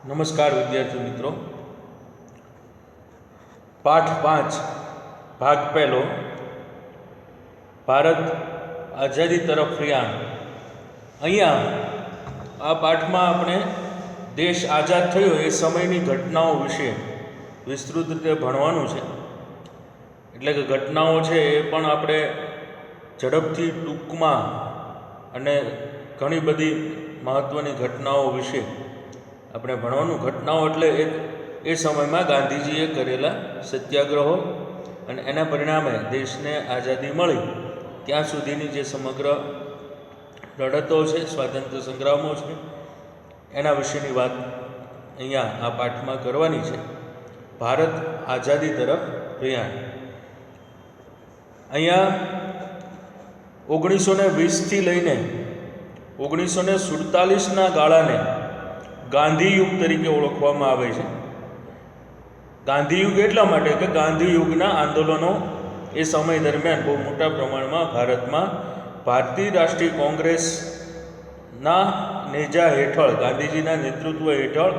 નમસ્કાર વિદ્યાર્થી મિત્રો. પાઠ 5 ભાગ પહેલો, ભારત આઝાદી તરફ પ્રયાણ. અહીંયા આ પાઠમાં આપણે દેશ આઝાદ થયો એ સમયની ઘટનાઓ વિશે વિસ્તૃત રીતે ભણવાનું છે. એટલે કે ઘટનાઓ છે એ પણ આપણે ઝડપથી ટૂંકમાં અને ઘણી બધી મહત્ત્વની ઘટનાઓ વિશે આપણે ભણવાનું. ઘટનાઓ એટલે એ સમયમાં ગાંધીજીએ કરેલા સત્યાગ્રહો અને એના પરિણામે દેશને આઝાદી મળી ત્યાં સુધીની જે સમગ્ર લડતો છે, સ્વાતંત્ર્ય સંગ્રામો છે, એના વિશેની વાત અહીંયા આ પાઠમાં કરવાની છે. ભારત આઝાદી તરફ પ્રયાણ. અહીંયા 1920થી લઈને 1947ના ગાળાને ગાંધીયુગ તરીકે ઓળખવામાં આવે છે. ગાંધીયુગ એટલા માટે કે ગાંધીયુગના આંદોલનો એ સમય દરમિયાન બહુ મોટા પ્રમાણમાં ભારતમાં ભારતીય રાષ્ટ્રીય કોંગ્રેસના નેજા હેઠળ, ગાંધીજીના નેતૃત્વ હેઠળ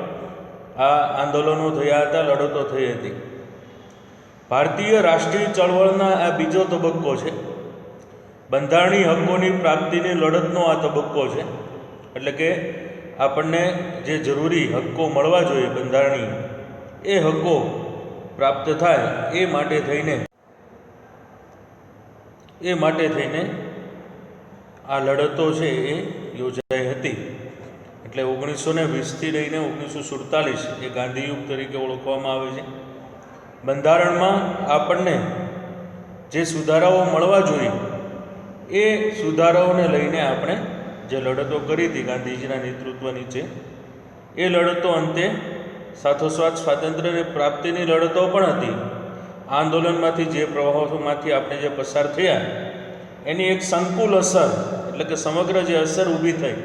આ આંદોલનો થયા હતા, લડતો થઈ હતી. ભારતીય રાષ્ટ્રીય ચળવળના આ બીજો તબક્કો છે. બંધારણીય હકોની પ્રાપ્તિની લડતનો આ તબક્કો છે. એટલે કે આપણને જે જરૂરી હક્કો મળવા જોઈએ બંધારણીય, એ હક્કો પ્રાપ્ત થાય એ માટે થઈને આ લડતો છે એ યોજાઈ હતી. એટલે 1920થી લઈને 1947 એ ગાંધીયુગ તરીકે ઓળખવામાં આવે છે. બંધારણમાં આપણને જે સુધારાઓ મળવા જોઈએ એ સુધારાઓને લઈને આપણે જે લડતો કરી હતી ગાંધીજીના નેતૃત્વ નીચે, એ લડતો અંતે સાથોસાથ સ્વાતંત્ર્ય પ્રાપ્તિની લડતો પણ હતી. આંદોલનમાંથી, જે પ્રવાહોમાંથી આપણે જે પસાર થયા એની એક સંકુલ અસર, એટલે કે સમગ્ર જે અસર ઊભી થઈ,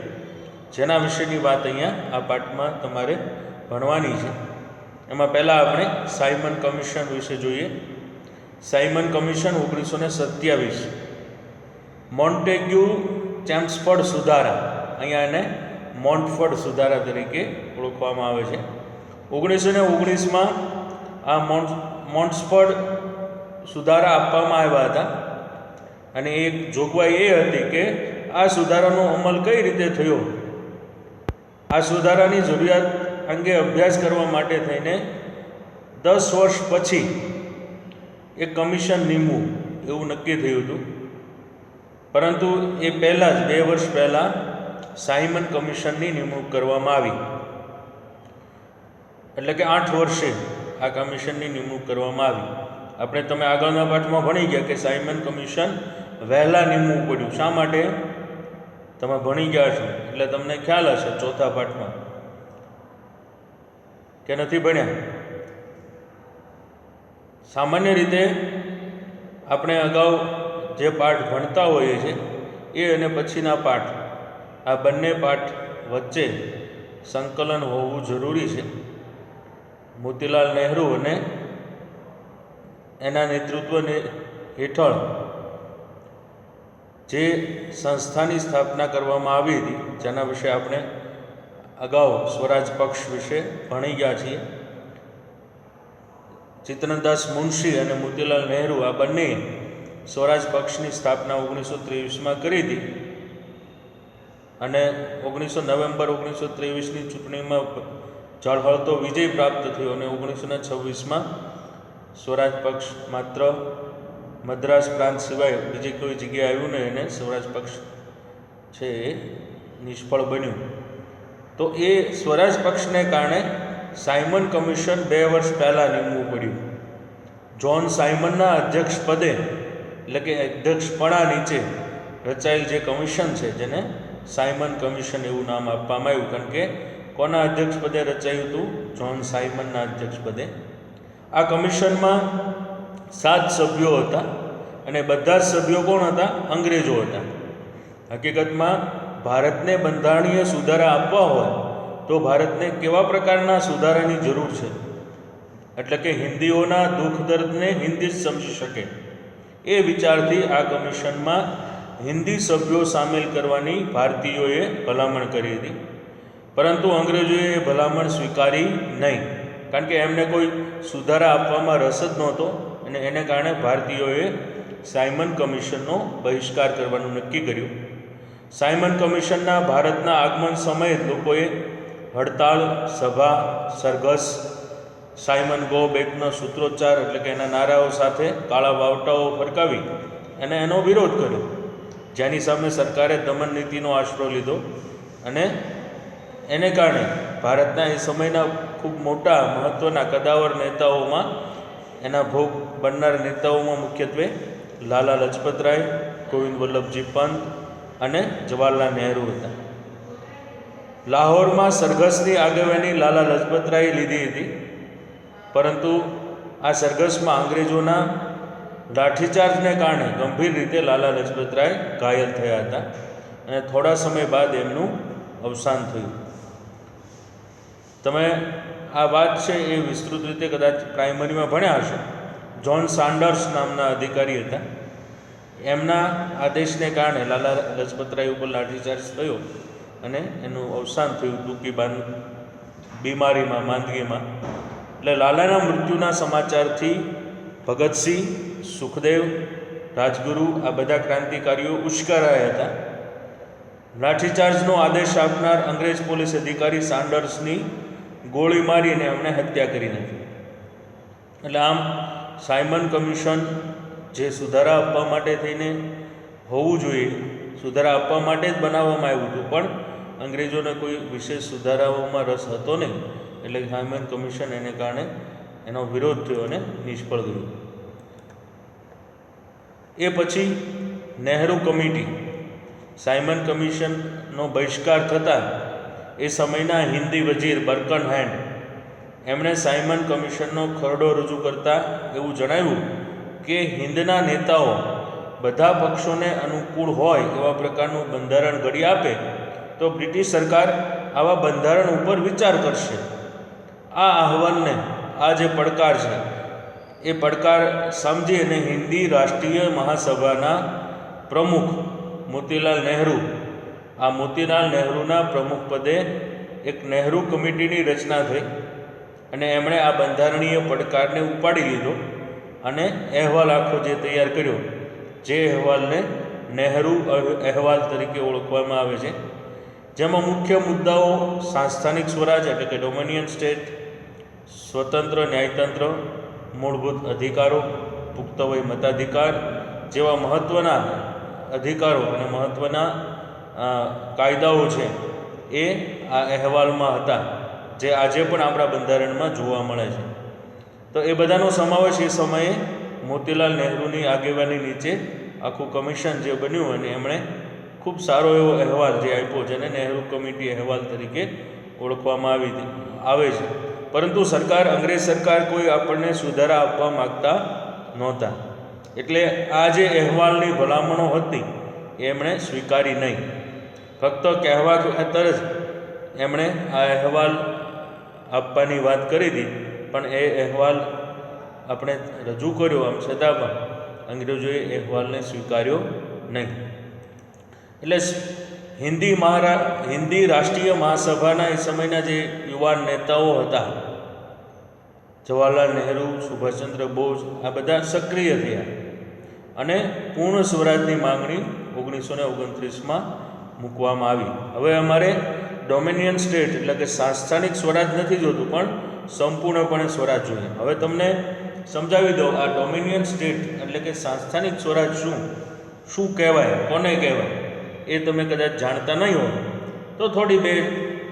જેના વિશેની વાત અહીંયા આ પાઠમાં તમારે ભણવાની છે. એમાં પહેલાં આપણે સાયમન કમિશન વિશે જોઈએ. સાયમન કમિશન 1927, મોન્ટેગ્યુ ચેમ્સફોર્ડ સુધારા, અહીંયા એને મોન્ટફોર્ડ સુધારા તરીકે ઓળખવામાં આવે છે. 1919માં આ મોન્ટફોર્ડ સુધારા આપવામાં આવ્યા હતા અને એક જોગવાઈ એ હતી કે આ સુધારાનો અમલ કઈ રીતે થયો, આ સુધારાની જરૂરિયાત અંગે અભ્યાસ કરવા માટે થઈને 10 વર્ષ પછી એક કમિશન નીમવું એવું નક્કી થયું હતું. પરંતુ એ પહેલાં જ 2 વર્ષ પહેલાં સાયમન કમિશનની નિમણૂક કરવામાં આવી. એટલે કે 8 વર્ષે આ કમિશનની નિમણૂક કરવામાં આવી. તમે આગળના પાઠમાં ભણી ગયા કે સાયમન કમિશન વહેલા નિમવું પડ્યું. શા માટે? તમે ભણી ગયા છો એટલે તમને ખ્યાલ હશે ચોથા પાઠમાં, કે નથી ભણ્યા? સામાન્ય રીતે આપણે અગાઉ જે પાઠ ભણતા હોઈએ છીએ એ અને પછીના પાઠ, આ બંને પાઠ વચ્ચે સંકલન હોવું જરૂરી છે. મોતીલાલ નહેરુ અને એના નેતૃત્વ હેઠળ જે સંસ્થાની સ્થાપના કરવામાં આવી હતી, જેના વિશે આપણે અગાઉ સ્વરાજ પક્ષ વિશે ભણી ગયા છીએ. ચિત્તનદાસ મુનશી અને મોતીલાલ નહેરુ આ બંને સ્વરાજ પક્ષની સ્થાપના 1923માં કરી હતી અને 19 નવેમ્બર 1923ની ચૂંટણીમાં ઝળહળતો વિજય પ્રાપ્ત થયો અને 1926માં સ્વરાજ પક્ષ માત્ર મદ્રાસ પ્રાંત સિવાય બીજી કોઈ જગ્યાએ આવ્યું નહીં અને સ્વરાજ પક્ષ છે એ નિષ્ફળ બન્યું. તો એ સ્વરાજ પક્ષને કારણે સાયમન કમિશન 2 વર્ષ પહેલાં નીમવું પડ્યું. જ્હોન સાયમનના અધ્યક્ષ પદે, એટલે કે અધ્યક્ષપણા નીચે રચાયેલ જે કમિશન છે, જેને સાયમન કમિશન એવું નામ આપવામાં આવ્યું. કારણ કે કોના અધ્યક્ષ પદે રચાયું હતું? જ્હોન સાયમનના અધ્યક્ષ પદે. આ કમિશનમાં 7 સભ્યો હતા અને બધા જ સભ્યો કોણ હતા? અંગ્રેજો હતા. હકીકતમાં ભારતને બંધારણીય સુધારા આપવા હોય તો ભારતને કેવા પ્રકારના સુધારાની જરૂર છે? એટલે કે હિન્દીઓના દુઃખ દર્દને હિન્દી જ સમજી શકે એ વિચારથી આ કમિશનમાં હિન્દી સભ્યો સામેલ કરવાની ભારતીયોએ ભલામણ કરી હતી. પરંતુ અંગ્રેજોએ એ ભલામણ સ્વીકારી નહીં, કારણ કે એમને કોઈ સુધારા આપવામાં રસ જ નહોતો, અને એને કારણે ભારતીયોએ સાયમન કમિશનનો બહિષ્કાર કરવાનું નક્કી કર્યું. સાયમન કમિશનના ભારતના આગમન સમયે જ લોકોએ હડતાળ, સભા, સરઘસ, સાયમન ગો બેકનો સૂત્રોચ્ચાર એટલે કે એના નારાઓ સાથે કાળા વાવટાઓ ફરકાવી અને એનો વિરોધ કર્યો, જેની સામે સરકારે દમન નીતિનો આશરો લીધો. અને એને કારણે ભારતના એ સમયના ખૂબ મોટા મહત્ત્વના કદાવર નેતાઓમાં, એના ભોગ બનનાર નેતાઓમાં મુખ્યત્વે લાલા લજપતરાય, ગોવિંદ વલ્લભજી પંત અને જવાહરલાલ નહેરુ હતા. લાહોરમાં સરઘસની આગેવાની લાલા લજપતરાયે લીધી હતી, પરંતુ આ સરઘસમાં અંગ્રેજોના લાઠીચાર્જને કારણે ગંભીર રીતે લાલા લજપતરાય ઘાયલ થયા હતા, અને થોડા સમય બાદ એમનું અવસાન થયું. તમે આ વાત છે એ વિસ્તૃત રીતે કદાચ પ્રાઇમરીમાં ભણ્યા હશે. જ્હોન સાન્ડર્સ નામના અધિકારી હતા, એમના આદેશને કારણે લાલા લજપતરાય ઉપર લાઠીચાર્જ થયો અને એનું અવસાન થયું ટૂંકી બીમારીમાં, માંદગીમાં. એટલે લાલાના મૃત્યુના સમાચારથી ભગતસિંહ, સુખદેવ, રાજગુરુ આ બધા ક્રાંતિકારીઓ ઉશ્કેરાયા હતા. લાઠીચાર્જનો આદેશ આપનાર અંગ્રેજ પોલીસ અધિકારી સાન્ડર્સની ગોળી મારીને એમણે હત્યા કરી નાખી. એટલે આમ સાયમન કમિશન જે સુધારા આપવા માટે થઈને હોવું જોઈએ, સુધારા આપવા માટે જ બનાવવામાં આવ્યું હતું, પણ અંગ્રેજોને કોઈ વિશેષ સુધારાઓમાં રસ હતો નહીં, એટલે સાયમન કમિશન એને કારણે એનો વિરોધ થયો અને નિષ્ફળ ગયું. એ પછી નહેરુ કમિટી, સાયમન કમિશનનો બહિષ્કાર થતાં એ સમયના હિન્દી વજીર બર્કન હેન્ડ, એમણે સાયમન કમિશનનો ખરડો રજૂ કરતાં એવું જણાવ્યું કે હિન્દના નેતાઓ બધા પક્ષોને અનુકૂળ હોય એવા પ્રકારનું બંધારણ ઘડી આપે તો બ્રિટિશ સરકાર આવા બંધારણ ઉપર વિચાર કરશે. આ આહવાનને, આ જે પડકાર છે એ પડકાર સમજી અને હિન્દી રાષ્ટ્રીય મહાસભાના પ્રમુખ મોતીલાલ નહેરુ, આ મોતીલાલ નહેરુના પ્રમુખ પદે એક નહેરુ કમિટીની રચના થઈ, અને એમણે આ બંધારણીય પડકારને ઉપાડી લીધો અને અહેવાલ આખો જે તૈયાર કર્યો, જે અહેવાલને નહેરુ અહેવાલ તરીકે ઓળખવામાં આવે છે, જેમાં મુખ્ય મુદ્દાઓ સાંસ્થાનિક સ્વરાજ એટલે કે ડોમિનિયન સ્ટેટ, સ્વતંત્ર ન્યાયતંત્ર, મૂળભૂત અધિકારો, પુખ્ત વય મતાધિકાર જેવા મહત્ત્વના અધિકારો અને મહત્ત્વના કાયદાઓ છે એ આ અહેવાલમાં હતા, જે આજે પણ આપણા બંધારણમાં જોવા મળે છે. તો એ બધાનો સમાવેશ એ સમયે મોતીલાલ નહેરુની આગેવાની નીચે આખું કમિશન જે બન્યું, અને એમણે ખૂબ સારો એવો અહેવાલ જે આપ્યો, જેને નહેરુ કમિટી અહેવાલ તરીકે ઓળખવામાં આવે છે. પરંતુ અંગ્રેજ સરકાર કોઈ આપણને સુધારા આપવા માગતા નહોતા, એટલે આ જે અહેવાલની ભલામણો હતી એ એમણે સ્વીકારી નહીં. ફક્ત કહેવા ખાતર જ એમણે આ અહેવાલ આપવાની વાત કરી હતી, પણ એ અહેવાલ આપણે રજૂ કર્યો, આમ છતાં પણ અંગ્રેજોએ અહેવાલને સ્વીકાર્યો નહીં. એટલે હિન્દી રાષ્ટ્રીય મહાસભાના એ સમયના જે યુવાન નેતાઓ હતા, જવાહરલાલ નહેરુ, સુભાષચંદ્ર બોઝ, આ બધા સક્રિય થયા અને પૂર્ણ સ્વરાજની માંગણી 1929માં મૂકવામાં આવી. હવે અમારે ડોમિનિયન સ્ટેટ એટલે કે સાંસ્થાનિક સ્વરાજ નથી જોતું, પણ સંપૂર્ણપણે સ્વરાજ જોઈએ. હવે તમને સમજાવી દો, આ ડોમિનિયન સ્ટેટ એટલે કે સાંસ્થાનિક સ્વરાજ શું કહેવાય, કોને કહેવાય, એ તમે કદાચ જાણતા નહીં હો તો થોડી બે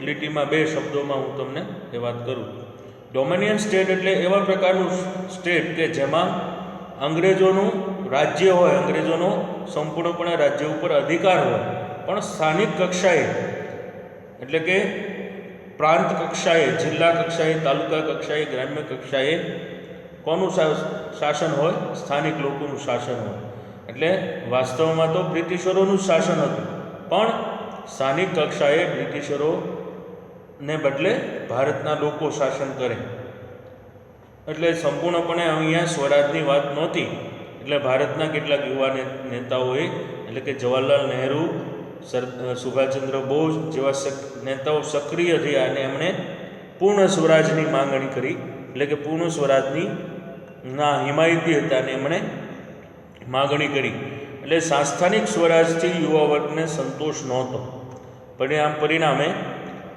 લીટીમાં, બે શબ્દોમાં હું તમને એ વાત કરું. ડોમિનિયન સ્ટેટ એટલે એવા પ્રકારનું સ્ટેટ કે જેમાં અંગ્રેજોનું રાજ્ય હોય, અંગ્રેજોનો સંપૂર્ણપણે રાજ્ય ઉપર અધિકાર હોય, પણ સ્થાનિક કક્ષાએ એટલે કે પ્રાંત કક્ષાએ, જિલ્લા કક્ષાએ, તાલુકા કક્ષાએ, ગ્રામ્ય કક્ષાએ કોનું શાસન હોય? સ્થાનિક લોકોનું શાસન હોય. એટલે વાસ્તવમાં તો બ્રિટિશરોનું જ શાસન હતું, પણ સ્થાનિક કક્ષાએ બ્રિટિશરોને બદલે ભારતના લોકો શાસન કરે. એટલે સંપૂર્ણપણે અહીંયા સ્વરાજની વાત નહોતી. એટલે ભારતના કેટલાક યુવા નેતાઓએ એટલે કે જવાહરલાલ નહેરુ, સુભાષચંદ્ર બોઝ જેવા નેતાઓ સક્રિય થયા અને એમણે પૂર્ણ સ્વરાજની માંગણી કરી, એટલે કે પૂર્ણ સ્વરાજની હિમાયતી હતા અને એમણે માગણી કરી. એટલે સાંસ્થાનિક સ્વરાજથી યુવા વર્ગને સંતોષ નહોતો. પરિણામે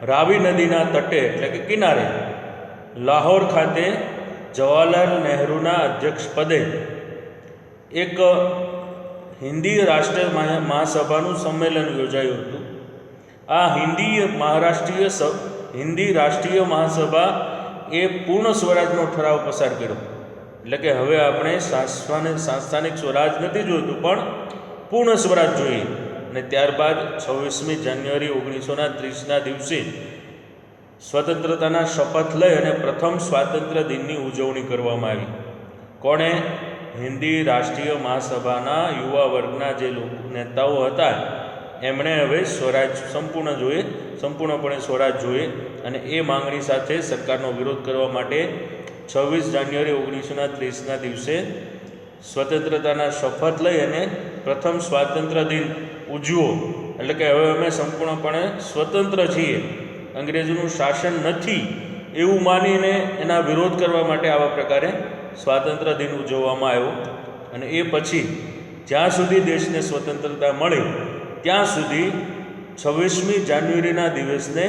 રાવી નદીના તટે એટલે કે કિનારે લાહોર ખાતે જવાહરલાલ નહેરુના અધ્યક્ષપદે એક હિન્દી રાષ્ટ્રીય મહાસભાનું સંમેલન યોજાયું હતું. આ હિન્દી રાષ્ટ્રીય મહાસભા એ પૂર્ણ સ્વરાજનો ઠરાવ પસાર કર્યો. એટલે કે હવે આપણે સાંસ્થાનિક સ્વરાજ નથી જોઈતું પણ પૂર્ણ સ્વરાજ જોઈએ. અને ત્યારબાદ 26મી જાન્યુઆરી 1930ના દિવસે સ્વતંત્રતાના શપથ લઈ અને પ્રથમ સ્વાતંત્ર્ય દિનની ઉજવણી કરવામાં આવી. કોણે? હિન્દી રાષ્ટ્રીય મહાસભાના યુવા વર્ગના જે નેતાઓ હતા એમણે હવે સ્વરાજ સંપૂર્ણપણે સ્વરાજ જોઈએ અને એ માંગણી સાથે સરકારનો વિરોધ કરવા માટે 26 જાન્યુઆરી 1930ના દિવસે સ્વતંત્રતાના શપથ લઈ અને પ્રથમ સ્વાતંત્ર્ય દિન ઉજવો. એટલે કે હવે અમે સંપૂર્ણપણે સ્વતંત્ર છીએ, અંગ્રેજોનું શાસન નથી એવું માનીને એના વિરોધ કરવા માટે આવા પ્રકારે સ્વાતંત્ર્ય દિન ઉજવવામાં આવ્યો. અને એ પછી જ્યાં સુધી દેશને સ્વતંત્રતા મળી ત્યાં સુધી 26મી જાન્યુઆરીના દિવસને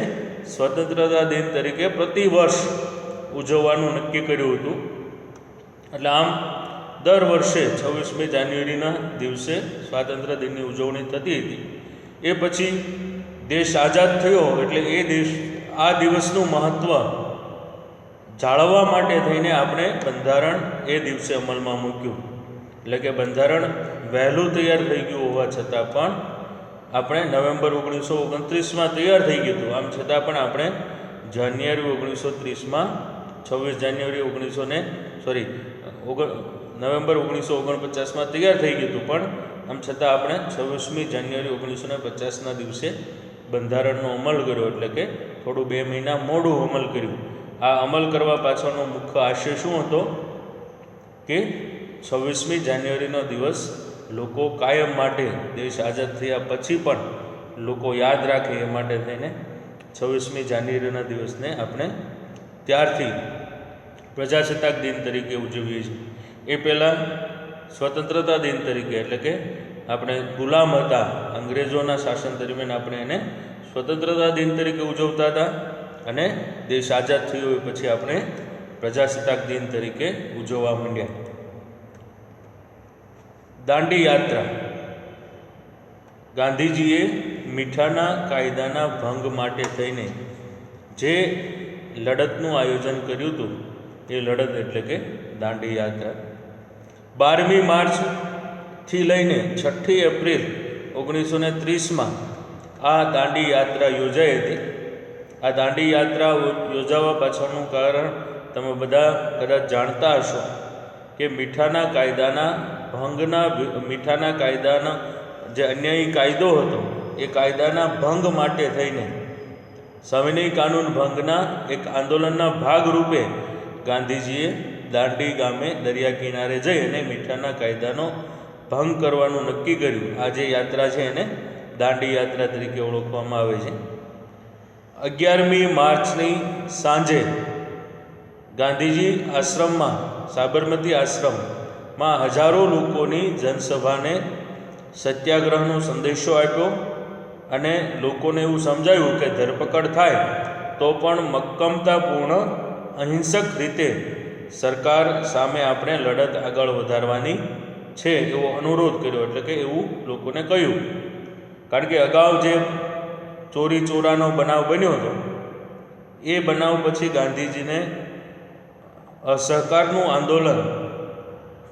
સ્વતંત્રતા દિન તરીકે પ્રતિવર્ષ ઉજવવાનું નક્કી કર્યું હતું. એટલે આમ દર વર્ષે 26મી જાન્યુઆરીના દિવસે સ્વાતંત્ર્ય દિનની ઉજવણી થતી હતી. એ પછી દેશ આઝાદ થયો એટલે આ દિવસનું મહત્ત્વ જાળવવા માટે થઈને આપણે બંધારણ એ દિવસે અમલમાં મૂક્યું. એટલે કે બંધારણ વહેલું તૈયાર થઈ ગયું હોવા છતાં પણ આપણે નવેમ્બર 1929માં તૈયાર થઈ ગયું હતું. આમ છતાં પણ આપણે જાન્યુઆરી 1930માં 26 જાન્યુઆરી નવેમ્બર 1949માં તૈયાર થઈ ગયું હતું. પણ આમ છતાં આપણે 26મી જાન્યુઆરી 1950ના દિવસે બંધારણનો અમલ કર્યો. એટલે કે થોડું 2 મહિના મોડું અમલ કર્યું. આ અમલ કરવા પાછળનો મુખ્ય આશય શું હતો કે 26મી જાન્યુઆરીનો દિવસ લોકો કાયમ માટે દેશ આઝાદ થયા પછી પણ લોકો યાદ રાખે એ માટે થઈને 26મી જાન્યુઆરીના દિવસને આપણે ત્યારથી પ્રજાસત્તાક દિન તરીકે ઉજવીએ છીએ. એ પહેલાં સ્વતંત્રતા દિન તરીકે, એટલે કે આપણે ગુલામ હતા અંગ્રેજોના શાસન દરમિયાન આપણે એને સ્વતંત્રતા દિન તરીકે ઉજવતા હતા અને દેશ આઝાદ થયો એ પછી આપણે પ્રજાસત્તાક દિન તરીકે ઉજવવા માંડ્યા. દાંડી યાત્રા. ગાંધીજીએ મીઠાના કાયદાના ભંગ માટે થઈને જે લડતનું આયોજન કર્યું હતું એ લડત એટલે કે દાંડી યાત્રા 12મી માર્ચથી લઈને 6ઠી એપ્રિલ 1930માં આ દાંડી યાત્રા યોજાઈ હતી. આ દાંડી યાત્રા યોજાવા પાછળનું કારણ તમે બધા કદાચ જાણતા હશો કે મીઠાના કાયદાના જે અન્યાયી કાયદો હતો એ કાયદાના ભંગ માટે થઈને સવિનય કાનૂન ભંગના એક આંદોલનના ભાગરૂપે ગાંધીજીએ દાંડી ગામે દરિયા કિનારે જઈ અને મીઠાના કાયદાનો ભંગ કરવાનું નક્કી કર્યું. આ જે યાત્રા છે એને દાંડી યાત્રા તરીકે ઓળખવામાં આવે છે. 11મી માર્ચની સાંજે ગાંધીજી આશ્રમમાં સાબરમતી આશ્રમમાં હજારો લોકોની જનસભાને સત્યાગ્રહનો સંદેશો આપ્યો અને લોકોને એવું સમજાવ્યું કે ધરપકડ થાય તો પણ મક્કમતાપૂર્ણ અહિંસક રીતે સરકાર સામે આપણે લડત આગળ વધારવાની છે એવો અનુરોધ કર્યો. એટલે કે એવું લોકોને કહ્યું. કારણ કે અગાઉ જે ચોરી ચોરાનો બનાવ બન્યો હતો એ બનાવ પછી ગાંધીજીને અસહકારનું આંદોલન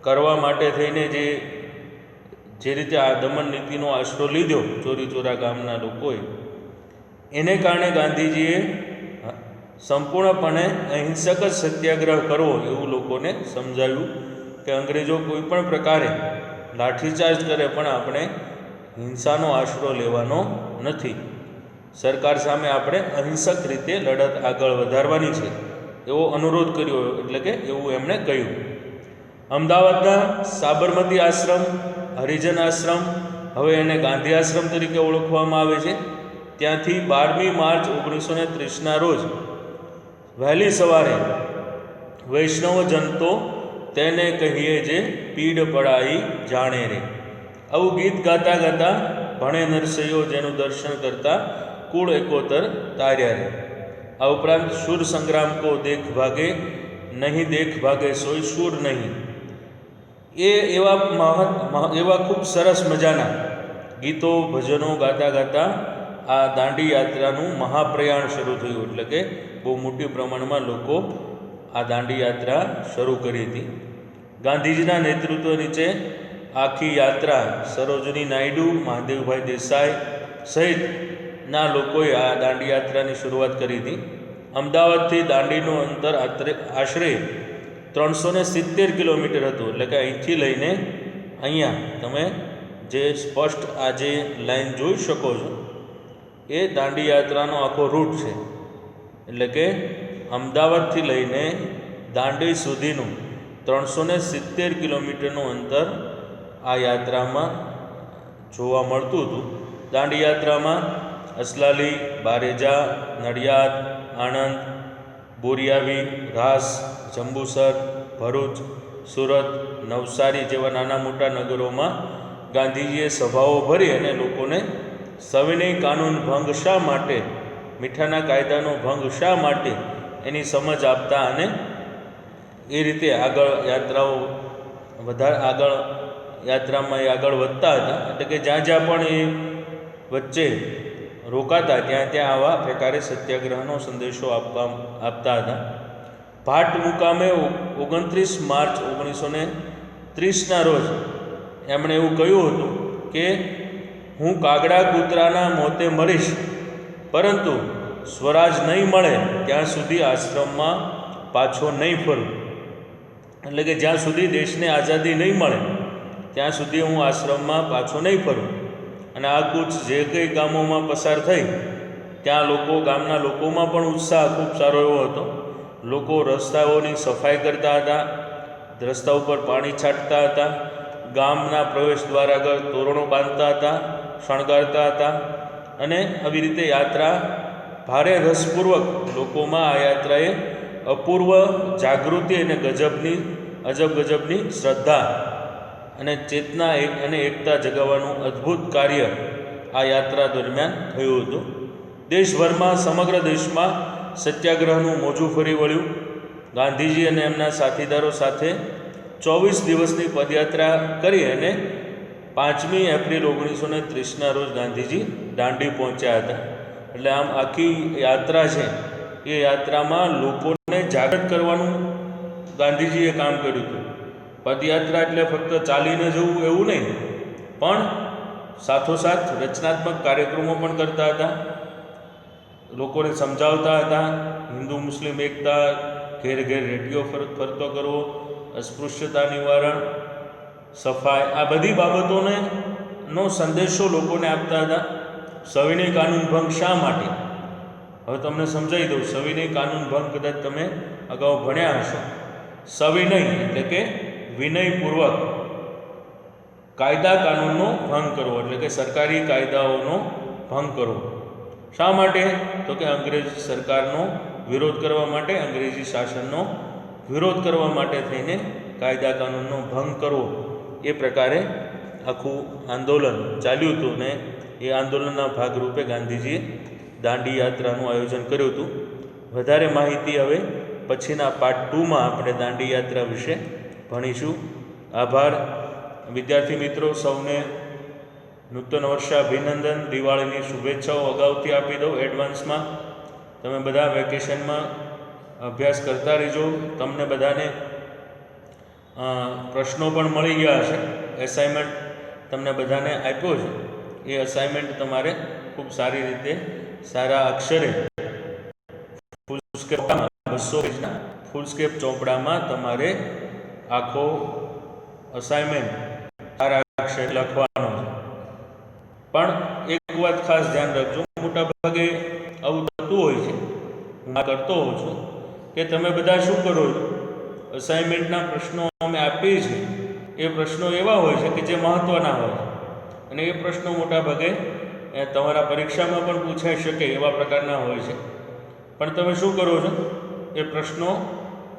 કરવા માટે થઈને જે રીતે આ દમન નીતિનો આશરો લીધો ચોરી ચોરા ગામના લોકોએ, એને કારણે ગાંધીજીએ સંપૂર્ણપણે અહિંસક જ સત્યાગ્રહ કરવો એવું લોકોને સમજાવ્યું કે અંગ્રેજો કોઈ પણ પ્રકારે લાઠીચાર્જ કરે પણ આપણે હિંસાનો આશરો લેવાનો નથી. સરકાર સામે આપણે અહિંસક રીતે લડત આગળ વધારવાની છે એવો અનુરોધ કર્યો. એટલે કે એવું એમણે કહ્યું. અમદાવાદના સાબરમતી આશ્રમ, હરિજન આશ્રમ હવે એને ગાંધી આશ્રમ તરીકે ઓળખવામાં આવે છે. ત્યાંથી 12મી માર્ચ 1930ના રોજ વહેલી સવારે વૈષ્ણવજન તો તેને કહીએ જે પીડ પડાઈ જાણે રે, આવું ગીત ગાતા ગાતા ભણે નરસૈયો જેનું દર્શન કરતા કુળ એકોતર તાર્યા રે. આ ઉપરાંત શૂર સંગ્રામ કો દેખ ભાગે નહીં, દેખ ભાગે સોય શૂર નહીં, એ એવા ખૂબ સરસ મજાના ગીતો ભજનો ગાતા ગાતા આ દાંડી યાત્રાનું મહાપ્રયાણ શરૂ થયું. એટલે કે બહુ મોટી પ્રમાણમાં લોકો આ દાંડી યાત્રા શરૂ કરી હતી. ગાંધીજીના નેતૃત્વ નીચે આખી યાત્રા સરોજની નાયડુ, મહાદેવભાઈ દેસાઈ સહિતના લોકોએ આ દાંડી યાત્રાની શરૂઆત કરી હતી. અમદાવાદથી દાંડીનું અંતર આશરે 370 કિલોમીટર હતું. એટલે કે અહીંથી લઈને અહીંયા તમે જે સ્પષ્ટ આ જે લાઈન જોઈ શકો છો એ દાંડી યાત્રાનો આખો રૂટ છે. એટલે કે અમદાવાદથી લઈને દાંડી સુધીનું 370 કિલોમીટરનું અંતર આ યાત્રામાં જોવા મળતું હતું. દાંડી યાત્રામાં અસલાલી, બારેજા, નડિયાદ, આણંદ, બોરિયાવી, રાસ, જંબુસર, ભરૂચ, સુરત, નવસારી જેવા નાના મોટા નગરોમાં ગાંધીજીએ સભાઓ ભરી અને લોકોને સવિનય કાનૂન ભંગ શા માટે, મીઠાના કાયદાનો ભંગ શા માટે એની સમજ આપતા અને એ રીતે આગળ યાત્રામાં આગળ વધતા હતા. એટલે કે જ્યાં જ્યાં પણ એ વચ્ચે રોકાતા ત્યાં ત્યાં આવા પ્રકારે સત્યાગ્રહનો સંદેશો આપતા હતા. ભાટ મુકામે 29 માર્ચ 1930ના રોજ એમણે એવું કહ્યું હતું કે હું કાગડા કૂતરાના મોતે મરીશ, પરંતુ સ્વરાજ નહીં મળે ત્યાં સુધી આશ્રમમાં પાછો નહીં ફરું. એટલે કે જ્યાં સુધી દેશને આઝાદી નહીં મળે ત્યાં સુધી હું આશ્રમમાં પાછો નહીં ફરું. અને આ કૂચ જે કંઈ ગામોમાં પસાર થઈ ત્યાં ગામના લોકોમાં પણ ઉત્સાહ ખૂબ સારો એવો હતો. લોકો રસ્તાઓની સફાઈ કરતા હતા, રસ્તા ઉપર પાણી છાંટતા હતા, ગામના પ્રવેશ દ્વાર આગળ તોરણો બાંધતા હતા, શણગારતા હતા. અને આવી રીતે યાત્રા ભારે રસપૂર્વક લોકોમાં આ યાત્રાએ અપૂર્વ જાગૃતિ અને અજબ ગજબની શ્રદ્ધા અને ચેતના અને એકતા જગાવવાનું અદ્ભુત કાર્ય આ યાત્રા દરમિયાન થયું હતું. દેશભરમાં, સમગ્ર દેશમાં સત્યાગ્રહનું મોજું ફરી વળ્યું. ગાંધીજી અને એમના સાથીદારો સાથે 24 દિવસની પદયાત્રા કરી અને 5મી એપ્રિલ 1930ના રોજ ગાંધીજી દાંડી પહોંચ્યા હતા. એટલે આમ આખી યાત્રા છે એ યાત્રામાં લોકોને જાગૃત કરવાનું ગાંધીજીએ કામ કર્યું હતું. પદયાત્રા એટલે ફક્ત ચાલીને જવું એવું નહીં, પણ સાથોસાથ રચનાત્મક કાર્યક્રમો પણ કરતા હતા, લોકોને સમજાવતા હતા. હિન્દુ મુસ્લિમ એકતા, ઘેર ઘેર રેડિયો ફરતો કરવો, અસ્પૃશ્યતા નિવારણ, સફાઈ, આ બધી બાબતોનો સંદેશો લોકોને આપતા હતા. સવિનય કાનૂન ભંગ શા માટે, હવે તમને સમજાવી દઉં. સવિનય કાનૂન ભંગ કદાચ તમે અગાઉ ભણ્યા હશો. સવિનય એટલે કે વિનયપૂર્વક કાયદા કાનૂનનો ભંગ કરવો, એટલે કે સરકારી કાયદાઓનો ભંગ કરવો. શા માટે? તો કે અંગ્રેજ સરકારનો વિરોધ કરવા માટે, અંગ્રેજી શાસનનો વિરોધ કરવા માટે થઈને કાયદા કાનૂનનો ભંગ કરવો. એ પ્રકારે આખું આંદોલન ચાલ્યું હતું ને એ આંદોલનના ભાગરૂપે ગાંધીજીએ દાંડી યાત્રાનું આયોજન કર્યું હતું. વધારે માહિતી હવે પછીના પાર્ટ 2માં આપણે દાંડી યાત્રા વિશે ભણીશું. આભાર. વિદ્યાર્થી મિત્રો, સૌને નૂતન વર્ષાભિનંદન, દિવાળીની શુભેચ્છાઓ અગાઉથી આપી દઉં એડવાન્સમાં. તમે બધા વેકેશનમાં અભ્યાસ કરતા રહેજો. તમને બધાને પ્રશ્નો પણ મળી ગયા હશે. એસાઇનમેન્ટ તમને બધાને આપ્યો છે. એ અસાઇનમેન્ટ તમારે ખૂબ સારી રીતે, સારા અક્ષરે ફૂલસ્કેપમાં 200 પેજના ફૂલસ્કેપ ચોપડામાં તમારે આખો અસાઇનમેન્ટ સારા અક્ષરે લખવાનો છે. પણ એક વાત ખાસ ધ્યાન રાખજો, મોટા ભાગે આવું થતું હોય છે, હું કરતો હોઉં છું, કે તમે બધા શું કરો છો, અસાઇનમેન્ટના પ્રશ્નો અમે આપીએ છીએ, એ પ્રશ્નો એવા હોય છે કે જે મહત્ત્વના હોય છે. અને એ પ્રશ્નો મોટા ભાગે તમારા પરીક્ષામાં પણ પૂછાઈ શકે એવા પ્રકારના હોય છે. પણ તમે શું કરો છો? એ પ્રશ્નો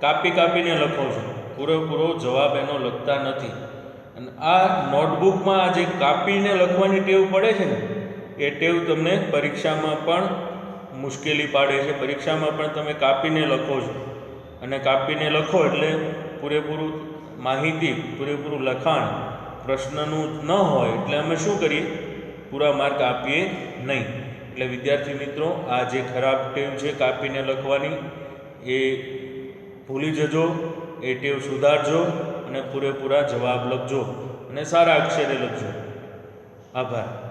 કાપીને લખો છો, પૂરેપૂરો જવાબ એનો લખતા નથી. અને આ નોટબુકમાં આ જે કાપીને લખવાની ટેવ પડે છે ને, એ ટેવ તમને પરીક્ષામાં પણ મુશ્કેલી પાડે છે. પરીક્ષામાં પણ તમે કાપીને લખો છો, અને કાપીને લખો એટલે પૂરેપૂરું માહિતી, પૂરેપૂરું લખાણ પ્રશ્નનું ન હોય એટલે અમે શું કરીએ? પૂરા માર્ક આપીએ નહીં. એટલે વિદ્યાર્થી મિત્રો, આ જે ખરાબ ટેવ છે કાપીને લખવાની, એ ભૂલી જજો, એ ટેવ સુધારજો અને પૂરેપૂરા જવાબ લખજો અને સારા અક્ષરે લખજો. આભાર.